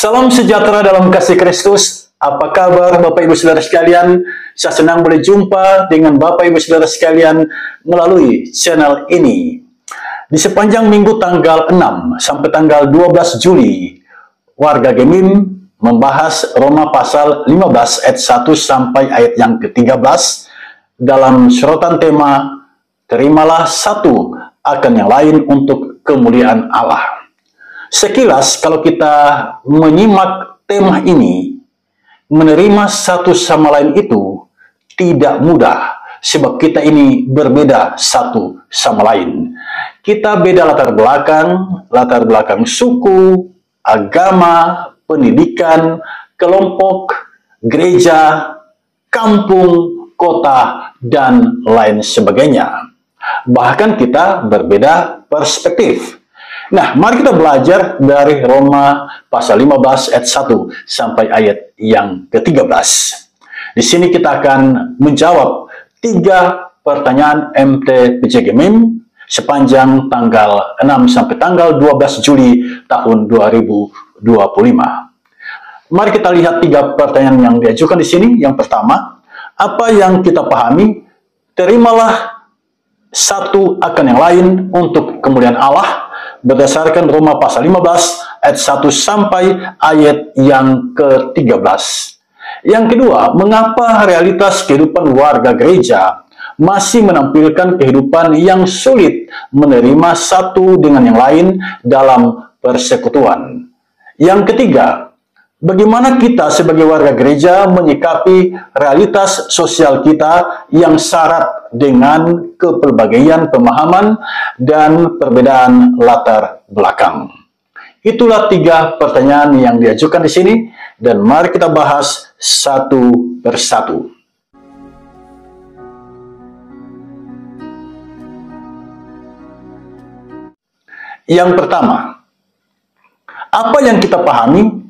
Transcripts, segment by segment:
Salam sejahtera dalam kasih Kristus. Apa kabar Bapak Ibu Saudara sekalian? Saya senang boleh jumpa dengan Bapak Ibu Saudara sekalian melalui channel ini. Di sepanjang minggu tanggal 6 sampai tanggal 12 Juli, warga Gemim membahas Roma pasal 15 ayat 1 sampai ayat yang ke-13 dalam sorotan tema Terimalah satu akan yang lain untuk kemuliaan Allah. Sekilas kalau kita menyimak tema ini, menerima satu sama lain itu tidak mudah, sebab kita ini berbeda satu sama lain. Kita beda latar belakang suku, agama, pendidikan, kelompok, gereja, kampung, kota, dan lain sebagainya. Bahkan kita berbeda perspektif. Nah, mari kita belajar dari Roma pasal 15 ayat 1 sampai ayat yang ke-13. Di sini kita akan menjawab 3 pertanyaan MT Gemim sepanjang tanggal 6 sampai tanggal 12 Juli tahun 2025. Mari kita lihat 3 pertanyaan yang diajukan di sini. Yang pertama, apa yang kita pahami? Terimalah satu akan yang lain untuk kemuliaan Allah, berdasarkan Roma pasal 15 ayat 1 sampai ayat yang ke-13. Yang kedua, mengapa realitas kehidupan warga gereja masih menampilkan kehidupan yang sulit menerima satu dengan yang lain dalam persekutuan? Yang ketiga, bagaimana kita sebagai warga gereja menyikapi realitas sosial kita yang syarat dengan kepelbagaian pemahaman dan perbedaan latar belakang? Itulah 3 pertanyaan yang diajukan di sini, dan mari kita bahas satu persatu. Yang pertama, apa yang kita pahami?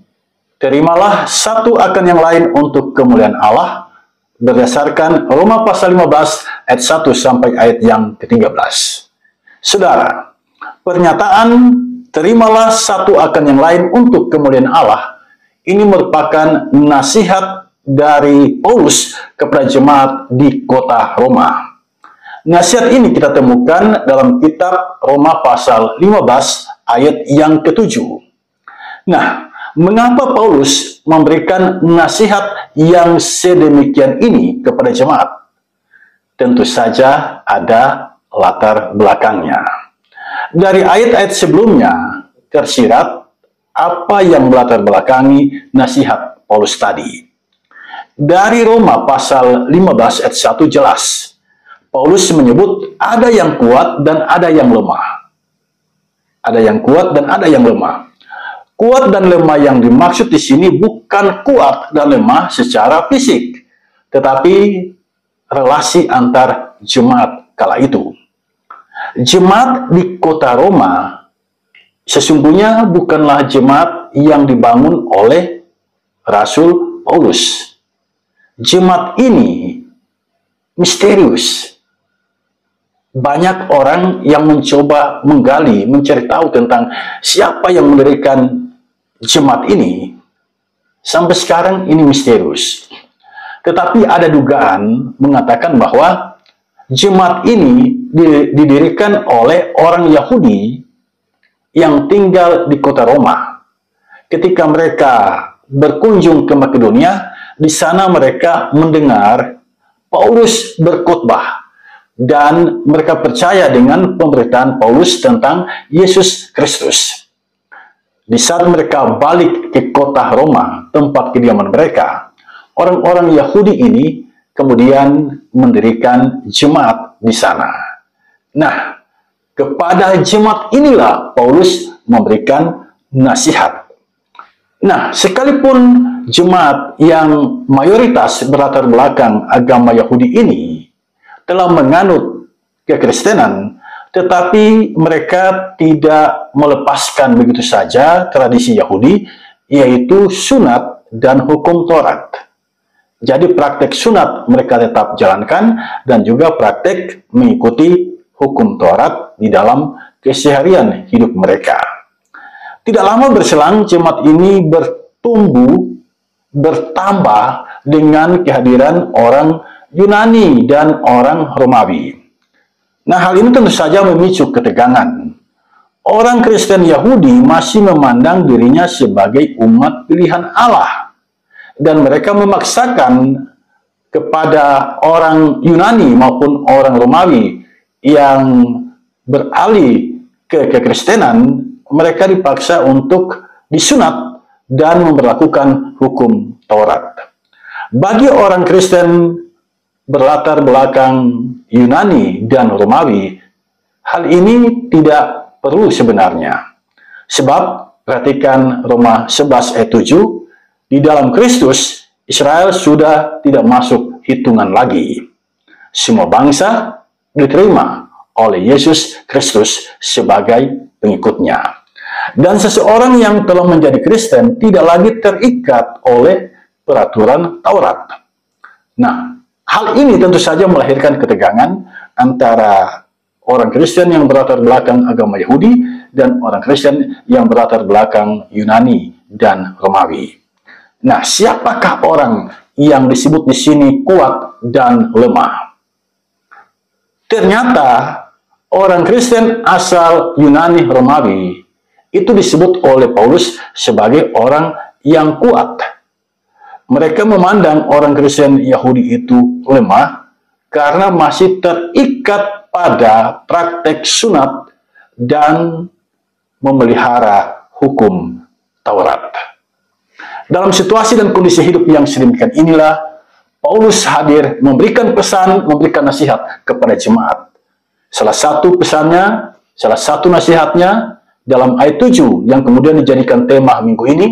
Terimalah satu akan yang lain untuk kemuliaan Allah, berdasarkan Roma pasal 15 ayat 1 sampai ayat yang ke-13. Saudara, pernyataan terimalah satu akan yang lain untuk kemuliaan Allah ini merupakan nasihat dari Paulus kepada jemaat di kota Roma. Nasihat ini kita temukan dalam kitab Roma pasal 15 ayat yang ke-7. Nah, mengapa Paulus memberikan nasihat yang sedemikian ini kepada jemaat? Tentu saja ada latar belakangnya. Dari ayat-ayat sebelumnya tersirat apa yang melatar belakangi nasihat Paulus tadi. Dari Roma pasal 15 ayat 1 jelas, Paulus menyebut ada yang kuat dan ada yang lemah. Ada yang kuat dan ada yang lemah. Kuat dan lemah yang dimaksud di sini bukan kuat dan lemah secara fisik, tetapi relasi antar jemaat kala itu. Jemaat di kota Roma sesungguhnya bukanlah jemaat yang dibangun oleh Rasul Paulus. Jemaat ini misterius. Banyak orang yang mencoba menggali, mencari tahu tentang siapa yang mendirikan jemaat ini. Sampai sekarang ini misterius. Tetapi ada dugaan mengatakan bahwa jemaat ini didirikan oleh orang Yahudi yang tinggal di kota Roma. Ketika mereka berkunjung ke Makedonia, di sana mereka mendengar Paulus berkhotbah. Dan mereka percaya dengan pemberitaan Paulus tentang Yesus Kristus. Di saat mereka balik ke kota Roma, tempat kediaman mereka, orang-orang Yahudi ini kemudian mendirikan jemaat di sana. Nah, kepada jemaat inilah Paulus memberikan nasihat. Nah, sekalipun jemaat yang mayoritas berlatar belakang agama Yahudi ini telah menganut kekristenan, tetapi mereka tidak melepaskan begitu saja tradisi Yahudi, yaitu sunat dan hukum Taurat. Jadi praktek sunat mereka tetap jalankan, dan juga praktek mengikuti hukum Taurat di dalam keseharian hidup mereka. Tidak lama berselang, jemaat ini tumbuh, bertambah dengan kehadiran orang Yunani dan orang Romawi. Nah, hal ini tentu saja memicu ketegangan. Orang Kristen Yahudi masih memandang dirinya sebagai umat pilihan Allah, dan mereka memaksakan kepada orang Yunani maupun orang Romawi yang beralih ke kekristenan, mereka dipaksa untuk disunat dan memperlakukan hukum Taurat. Bagi orang Kristen berlatar belakang Yunani dan Romawi, hal ini tidak perlu sebenarnya. Sebab, perhatikan Roma 11 ayat 7, di dalam Kristus, Israel sudah tidak masuk hitungan lagi. Semua bangsa diterima oleh Yesus Kristus sebagai pengikutnya. Dan seseorang yang telah menjadi Kristen tidak lagi terikat oleh peraturan Taurat. Nah, hal ini tentu saja melahirkan ketegangan antara orang Kristen yang berlatar belakang agama Yahudi dan orang Kristen yang berlatar belakang Yunani dan Romawi. Nah, siapakah orang yang disebut di sini kuat dan lemah? Ternyata orang Kristen asal Yunani Romawi itu disebut oleh Paulus sebagai orang yang kuat. Mereka memandang orang Kristen Yahudi itu lemah karena masih terikat pada praktek sunat dan memelihara hukum Taurat. Dalam situasi dan kondisi hidup yang sedemikian inilah, Paulus hadir memberikan pesan, memberikan nasihat kepada jemaat. Salah satu pesannya, salah satu nasihatnya dalam ayat 7 yang kemudian dijadikan tema minggu ini,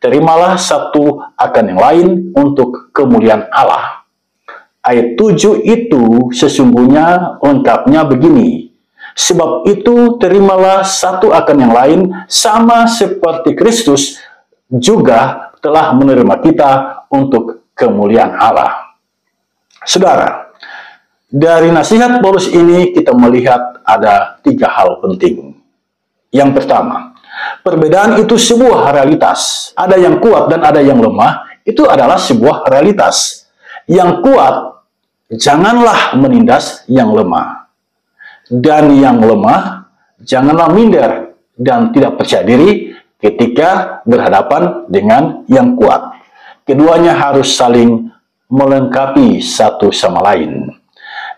terimalah satu akan yang lain untuk kemuliaan Allah. Ayat 7 itu sesungguhnya lengkapnya begini, sebab itu terimalah satu akan yang lain sama seperti Kristus juga telah menerima kita untuk kemuliaan Allah. Saudara, dari nasihat Paulus ini kita melihat ada 3 hal penting. Yang pertama, perbedaan itu sebuah realitas. Ada yang kuat dan ada yang lemah, itu adalah sebuah realitas. Yang kuat, janganlah menindas yang lemah. Dan yang lemah, janganlah minder dan tidak percaya diri ketika berhadapan dengan yang kuat. Keduanya harus saling melengkapi satu sama lain.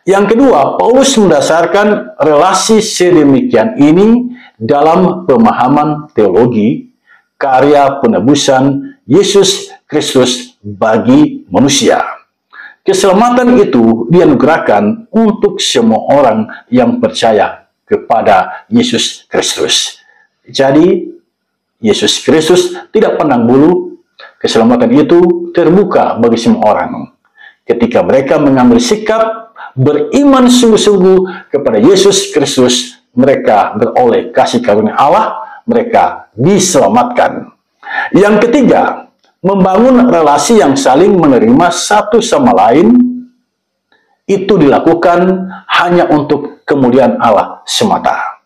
Yang kedua, Paulus mendasarkan relasi sedemikian ini dalam pemahaman teologi karya penebusan Yesus Kristus bagi manusia. Keselamatan itu dianugerahkan untuk semua orang yang percaya kepada Yesus Kristus. Jadi, Yesus Kristus tidak pandang bulu, keselamatan itu terbuka bagi semua orang. Ketika mereka mengambil sikap beriman sungguh-sungguh kepada Yesus Kristus, mereka beroleh kasih karunia Allah, mereka diselamatkan. Yang ketiga, membangun relasi yang saling menerima satu sama lain, itu dilakukan hanya untuk kemuliaan Allah semata.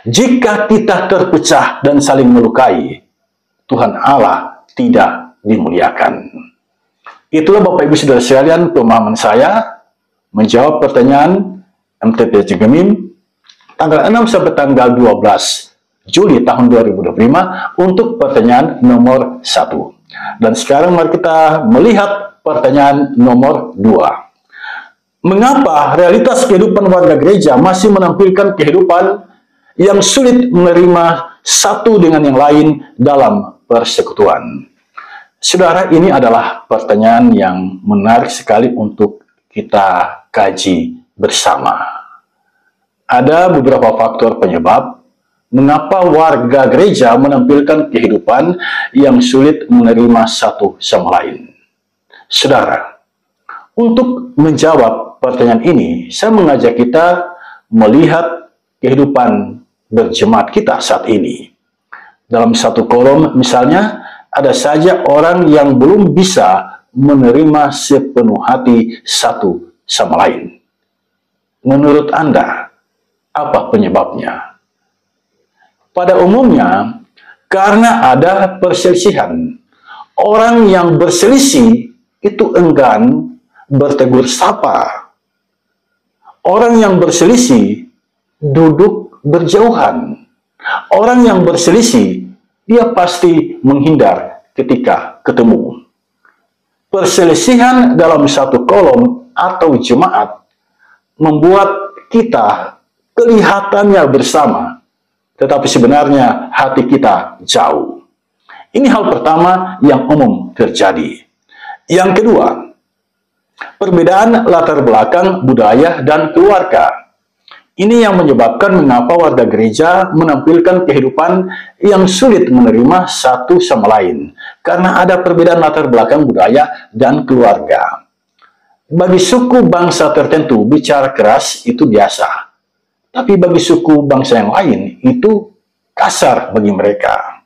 Jika kita terpecah dan saling melukai, Tuhan Allah tidak dimuliakan. Itulah Bapak Ibu Saudara sekalian pemahaman saya menjawab pertanyaan MTP Cigemim tanggal 6 sampai tanggal 12 Juli tahun 2025 untuk pertanyaan nomor 1. Dan sekarang mari kita melihat pertanyaan nomor 2. Mengapa realitas kehidupan warga gereja masih menampilkan kehidupan yang sulit menerima satu dengan yang lain dalam persekutuan? Saudara, ini adalah pertanyaan yang menarik sekali untuk kita kaji bersama. Ada beberapa faktor penyebab mengapa warga gereja menampilkan kehidupan yang sulit menerima satu sama lain. Saudara, untuk menjawab pertanyaan ini, saya mengajak kita melihat kehidupan berjemaat kita saat ini. Dalam satu kolom misalnya, ada saja orang yang belum bisa menerima sepenuh hati satu sama lain. Menurut Anda, apa penyebabnya? Pada umumnya, karena ada perselisihan. Orang yang berselisih itu enggan bertegur sapa. Orang yang berselisih duduk berjauhan. Orang yang berselisih, dia pasti menghindar ketika ketemu. Perselisihan dalam satu kolom atau jemaat membuat kita kelihatannya bersama, tetapi sebenarnya hati kita jauh. Ini hal pertama yang umum terjadi. Yang kedua, perbedaan latar belakang budaya dan keluarga. Ini yang menyebabkan mengapa warga gereja menampilkan kehidupan yang sulit menerima satu sama lain, karena ada perbedaan latar belakang budaya dan keluarga. Bagi suku bangsa tertentu, bicara keras itu biasa, tapi bagi suku bangsa yang lain itu kasar bagi mereka.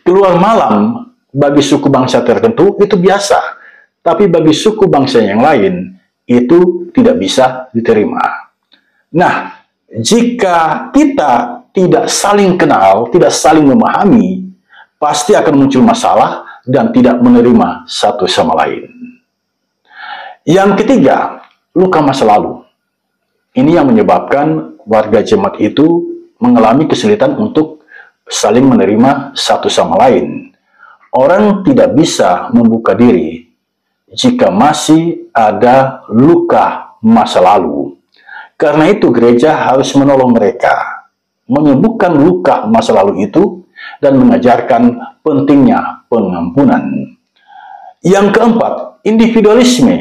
Keluar malam bagi suku bangsa tertentu itu biasa, tapi bagi suku bangsa yang lain itu tidak bisa diterima. Nah, jika kita tidak saling kenal, tidak saling memahami, pasti akan muncul masalah dan tidak menerima satu sama lain. Yang ketiga, luka masa lalu. Ini yang menyebabkan warga jemaat itu mengalami kesulitan untuk saling menerima satu sama lain. Orang tidak bisa membuka diri jika masih ada luka masa lalu. Karena itu gereja harus menolong mereka, menyembuhkan luka masa lalu itu, dan mengajarkan pentingnya pengampunan. Yang keempat, individualisme.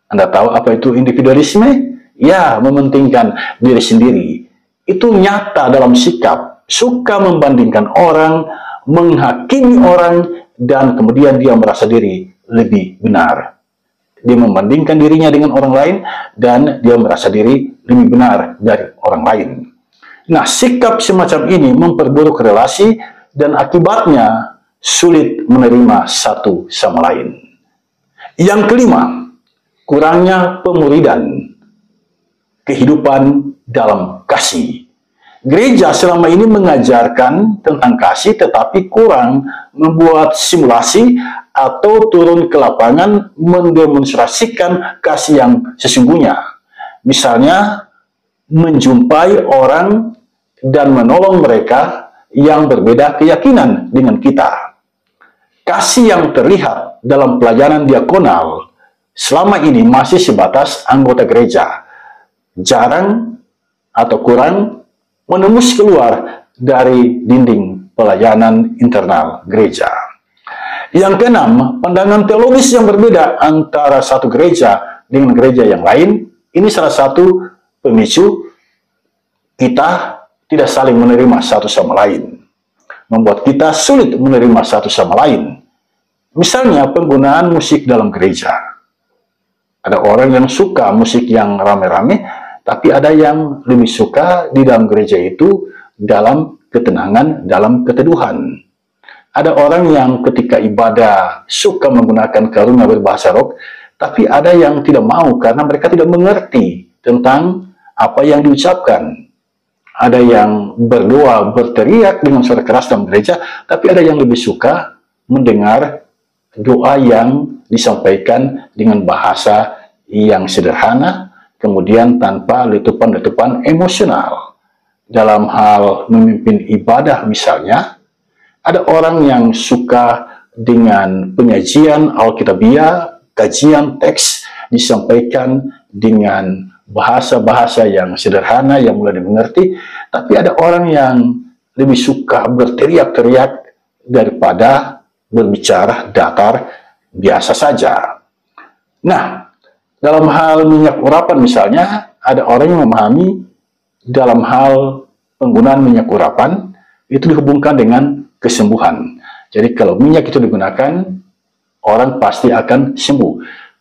Anda tahu apa itu individualisme? Ya, mementingkan diri sendiri. Itu nyata dalam sikap, suka membandingkan orang, menghakimi orang, dan kemudian dia merasa diri lebih benar. Dia membandingkan dirinya dengan orang lain, dan dia merasa diri lebih benar dari orang lain. Nah, sikap semacam ini memperburuk relasi, dan akibatnya sulit menerima satu sama lain. Yang kelima, kurangnya pemuridan, kehidupan dalam kasih. Gereja selama ini mengajarkan tentang kasih, tetapi kurang membuat simulasi atau turun ke lapangan mendemonstrasikan kasih yang sesungguhnya. Misalnya, menjumpai orang dan menolong mereka yang berbeda keyakinan dengan kita. Kasih yang terlihat dalam pelayanan diakonal selama ini masih sebatas anggota gereja. Jarang atau kurang menembus keluar dari dinding pelayanan internal gereja. Yang keenam, pandangan teologis yang berbeda antara satu gereja dengan gereja yang lain. Ini salah satu pemicu kita tidak saling menerima satu sama lain, membuat kita sulit menerima satu sama lain. Misalnya penggunaan musik dalam gereja. Ada orang yang suka musik yang rame-rame, tapi ada yang lebih suka di dalam gereja itu dalam ketenangan, dalam keteduhan. Ada orang yang ketika ibadah suka menggunakan karunia berbahasa roh, tapi ada yang tidak mau karena mereka tidak mengerti tentang apa yang diucapkan. Ada yang berdoa, berteriak dengan suara keras dalam gereja, tapi ada yang lebih suka mendengar doa yang disampaikan dengan bahasa yang sederhana, kemudian tanpa letupan-letupan emosional. Dalam hal memimpin ibadah misalnya, ada orang yang suka dengan penyajian Alkitabiah, kajian teks disampaikan dengan bahasa-bahasa yang sederhana, yang mudah dimengerti, tapi ada orang yang lebih suka berteriak-teriak daripada berbicara datar biasa saja. Nah, dalam hal minyak urapan misalnya, ada orang yang memahami dalam hal penggunaan minyak urapan itu dihubungkan dengan kesembuhan. Jadi kalau minyak itu digunakan, orang pasti akan sembuh.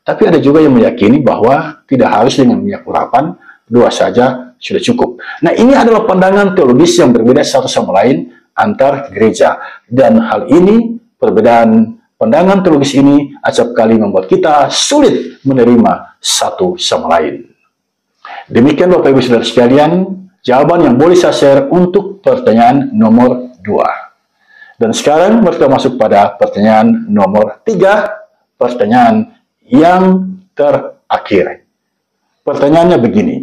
Tapi ada juga yang meyakini bahwa tidak harus dengan minyak urapan, doa saja sudah cukup. Nah, ini adalah pandangan teologis yang berbeda satu sama lain antar gereja. Dan hal ini, perbedaan pandangan teologis ini acap kali membuat kita sulit menerima satu sama lain. Demikian Bapak Ibu Saudara sekalian, jawaban yang boleh saya share untuk pertanyaan nomor 2. Dan sekarang kita masuk pada pertanyaan nomor 3, pertanyaan yang terakhir. Pertanyaannya begini.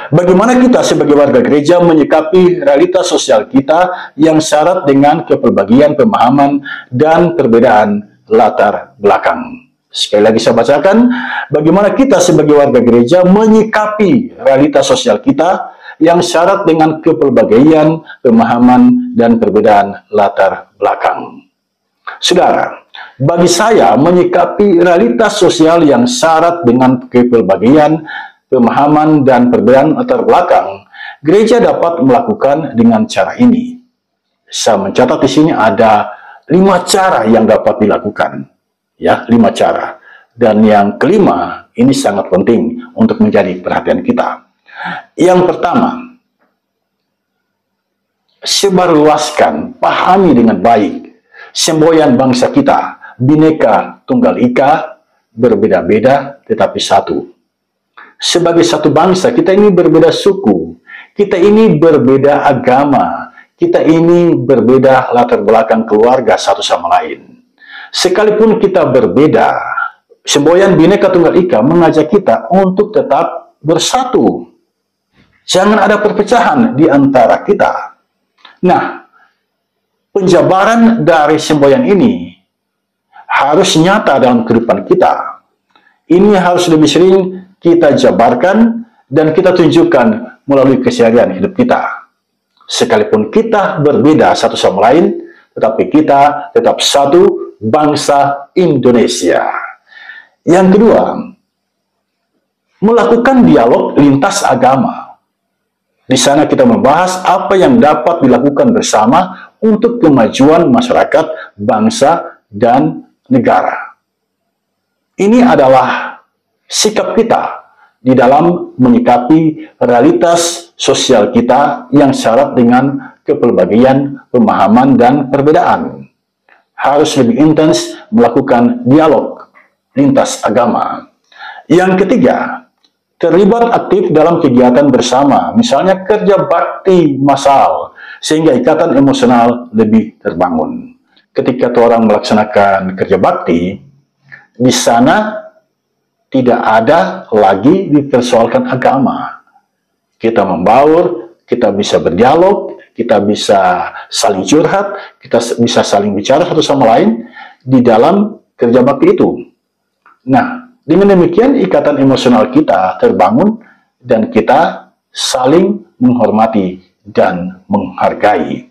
Bagaimana kita sebagai warga gereja menyikapi realitas sosial kita yang syarat dengan kepelbagian pemahaman dan perbedaan latar belakang? Sekali lagi saya bacakan, bagaimana kita sebagai warga gereja menyikapi realitas sosial kita yang syarat dengan kepelbagaian pemahaman dan perbedaan latar belakang. Saudara, bagi saya menyikapi realitas sosial yang syarat dengan kepelbagaian pemahaman dan perbedaan latar belakang, gereja dapat melakukan dengan cara ini. Saya mencatat di sini ada 5 cara yang dapat dilakukan. Ya, 5 cara. Dan yang kelima, ini sangat penting untuk menjadi perhatian kita. Yang pertama, sebarluaskan, pahami dengan baik semboyan bangsa kita, Bhinneka Tunggal Ika, berbeda-beda tetapi satu. Sebagai satu bangsa, kita ini berbeda suku, kita ini berbeda agama, kita ini berbeda latar belakang keluarga satu sama lain. Sekalipun kita berbeda, semboyan Bhinneka Tunggal Ika mengajak kita untuk tetap bersatu. Jangan ada perpecahan di antara kita. Nah, penjabaran dari semboyan ini harus nyata dalam kehidupan kita. Ini harus lebih sering kita jabarkan dan kita tunjukkan melalui keseharian hidup kita. Sekalipun kita berbeda satu sama lain, tetapi kita tetap satu, bangsa Indonesia. Yang kedua, melakukan dialog lintas agama. Di sana kita membahas apa yang dapat dilakukan bersama untuk kemajuan masyarakat, bangsa, dan negara. Ini adalah sikap kita di dalam menyikapi realitas sosial kita yang syarat dengan kepelbagaian pemahaman dan perbedaan. Harus lebih intens melakukan dialog lintas agama. Yang ketiga, terlibat aktif dalam kegiatan bersama, misalnya kerja bakti massal, sehingga ikatan emosional lebih terbangun. Ketika orang melaksanakan kerja bakti, di sana tidak ada lagi dipersoalkan agama. Kita membaur, kita bisa berdialog, kita bisa saling curhat, kita bisa saling bicara satu sama lain di dalam kerja bakti itu. Nah, dengan demikian ikatan emosional kita terbangun dan kita saling menghormati dan menghargai.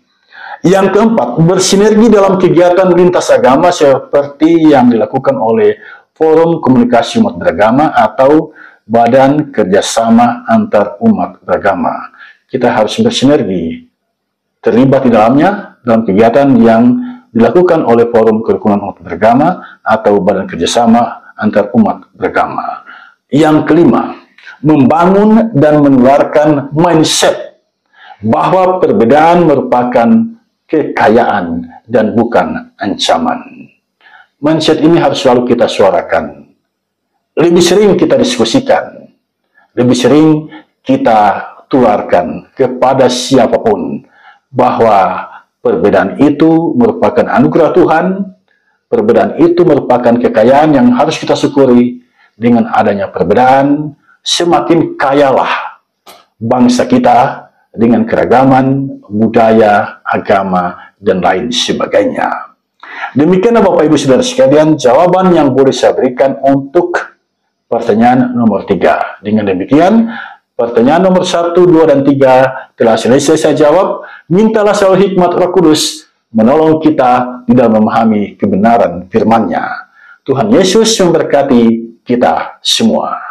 Yang keempat, bersinergi dalam kegiatan lintas agama seperti yang dilakukan oleh Forum Komunikasi Umat Beragama atau Badan Kerjasama Antar Umat Beragama. Kita harus bersinergi, terlibat di dalamnya dalam kegiatan yang dilakukan oleh Forum Kerukunan Umat Beragama atau Badan Kerjasama Antar Umat Beragama. Yang kelima, membangun dan menularkan mindset bahwa perbedaan merupakan kekayaan dan bukan ancaman. Mindset ini harus selalu kita suarakan. Lebih sering kita diskusikan, lebih sering kita tularkan kepada siapapun bahwa perbedaan itu merupakan anugerah Tuhan, perbedaan itu merupakan kekayaan yang harus kita syukuri. Dengan adanya perbedaan, semakin kayalah bangsa kita dengan keragaman, budaya, agama, dan lain sebagainya. Demikianlah Bapak Ibu Saudara sekalian jawaban yang boleh saya berikan untuk pertanyaan nomor 3. Dengan demikian, pertanyaan nomor 1, 2, dan 3 telah selesai saya jawab. Mintalah selalu hikmat Roh Kudus menolong kita di dalam memahami kebenaran firman-Nya. Tuhan Yesus memberkati kita semua.